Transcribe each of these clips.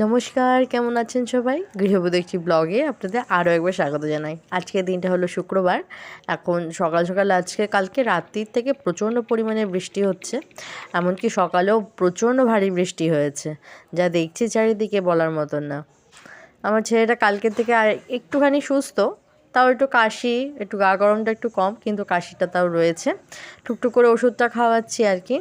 নমস্কার, কেমন আছেন সবাই? গৃহবধূ একটি ব্লগে আপনাদের আরও একবার স্বাগত জানাই। আজকের দিনটা হলো শুক্রবার। এখন সকাল সকাল কালকে রাত্রির থেকে প্রচণ্ড পরিমাণে বৃষ্টি হচ্ছে, এমনকি সকালেও প্রচণ্ড ভারী বৃষ্টি হয়েছে, যা দেখছি চারিদিকে বলার মতন না। আমার ছেলেটা কালকের থেকে আর একটুখানি সুস্থ, তাও একটু কাশি, একটু গা গরমটা একটু কম, কিন্তু কাশিটা তাও রয়েছে। টুকটুক করে ওষুধটা খাওয়াচ্ছি আর কি।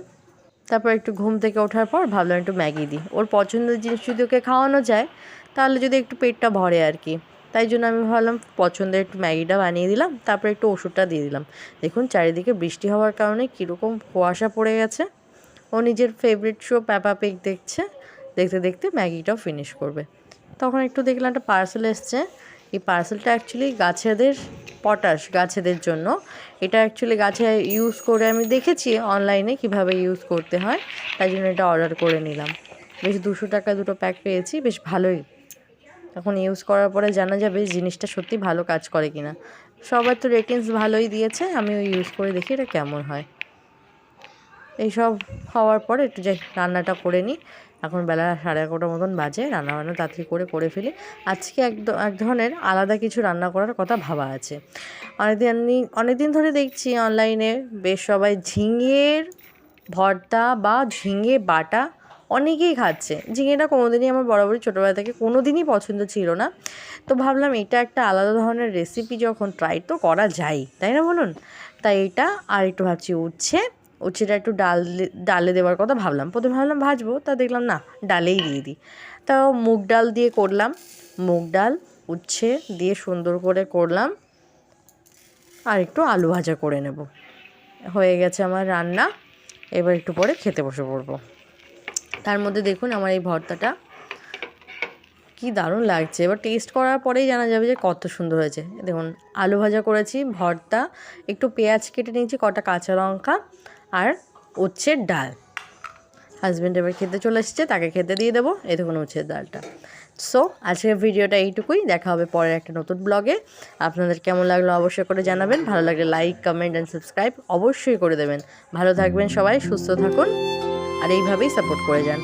তারপর একটু ঘুম থেকে ওঠার পর ভাবলাম একটু ম্যাগি দিই, ওর পছন্দের জিনিস যদি ওকে খাওয়ানো যায় তাহলে যদি একটু পেটটা ভরে আর কি। তাই জন্য আমি ভাবলাম পছন্দের একটু ম্যাগিটা বানিয়ে দিলাম, তারপর একটু ওষুধটা দিয়ে দিলাম। দেখুন চারিদিকে বৃষ্টি হওয়ার কারণে কীরকম কুয়াশা পড়ে গেছে। ও নিজের ফেভারিট শো পেপা পিগ দেখছে, দেখতে দেখতে ম্যাগিটাও ফিনিশ করবে। তখন একটু দেখলাম একটা পার্সেল এসছে। এই পার্সেলটা অ্যাকচুয়ালি গাছেদের জন্য। এটা অ্যাকচুয়ালি গাছে ইউজ করে আমি দেখেছি অনলাইনে কিভাবে ইউজ করতে হয়, তাই জন্য এটা অর্ডার করে নিলাম। বেশ 200 টাকায় 2টো প্যাক পেয়েছি, বেশ ভালোই। এখন ইউজ করার পরে জানা যাবে জিনিসটা সত্যি ভালো কাজ করে কিনা। সবার তো রেটিংস ভালোই দিয়েছে, আমিও ইউজ করে দেখি এটা কেমন হয়। এইসব হওয়ার পরে একটু যাই রান্নাটা করে নিই। এখন বেলা 11:30 মতন বাজে, রান্নাবান্না তাড়াতাড়ি করে ফেলি। আজকে এক ধরনের আলাদা কিছু রান্না করার কথা ভাবা আছে। অনেকদিন ধরে দেখছি অনলাইনে বেশ সবাই ঝিঙের ভর্তা বা ঝিঙে বাটা অনেকেই খাচ্ছে। ঝিঙেটা কোনোদিনই আমার বরাবরই ছোটোবেলা থেকে কোনোদিনই পছন্দ ছিল না। তো ভাবলাম এটা একটা আলাদা ধরনের রেসিপি, যখন ট্রাই তো করা যায়, তাই না বলুন? তাই এটা আর একটু ভাবছি উচ্ছেটা একটু ডালে দেওয়ার কথা ভাবলাম। প্রথমে ভাবলাম ভাজবো, তা দেখলাম না, ডালেই দিয়ে দিই। তাও মুগ ডাল দিয়ে করলাম। মুগ ডাল উচ্ছে দিয়ে সুন্দর করে করলাম, আর একটু আলু ভাজা করে নেব। হয়ে গেছে আমার রান্না। এবার একটু পরে খেতে বসে পড়বো। তার মধ্যে দেখুন আমার এই ভর্তাটা কি দারুণ লাগছে। এবার টেস্ট করার পরেই জানা যাবে যে কত সুন্দর হয়েছে। দেখুন আলু ভাজা করেছি, ভর্তা, একটু পেঁয়াজ কেটে নিয়েছি, কটা কাঁচা লঙ্কা, আর উচ্ছের ডাল। হাজব্যান্ড এবার খেতে চলে এসেছে, তাকে খেতে দিয়ে দেবো। এই দেখুন উচ্ছের ডালটা। সো আজকের ভিডিওটা এইটুকুই, দেখা হবে পরের একটা নতুন ব্লগে। আপনাদের কেমন লাগলো অবশ্যই করে জানাবেন। ভালো লাগলে লাইক, কমেন্ট অ্যান্ড সাবস্ক্রাইব অবশ্যই করে দেবেন। ভালো থাকবেন সবাই, সুস্থ থাকুন, আর এইভাবেই সাপোর্ট করে যান।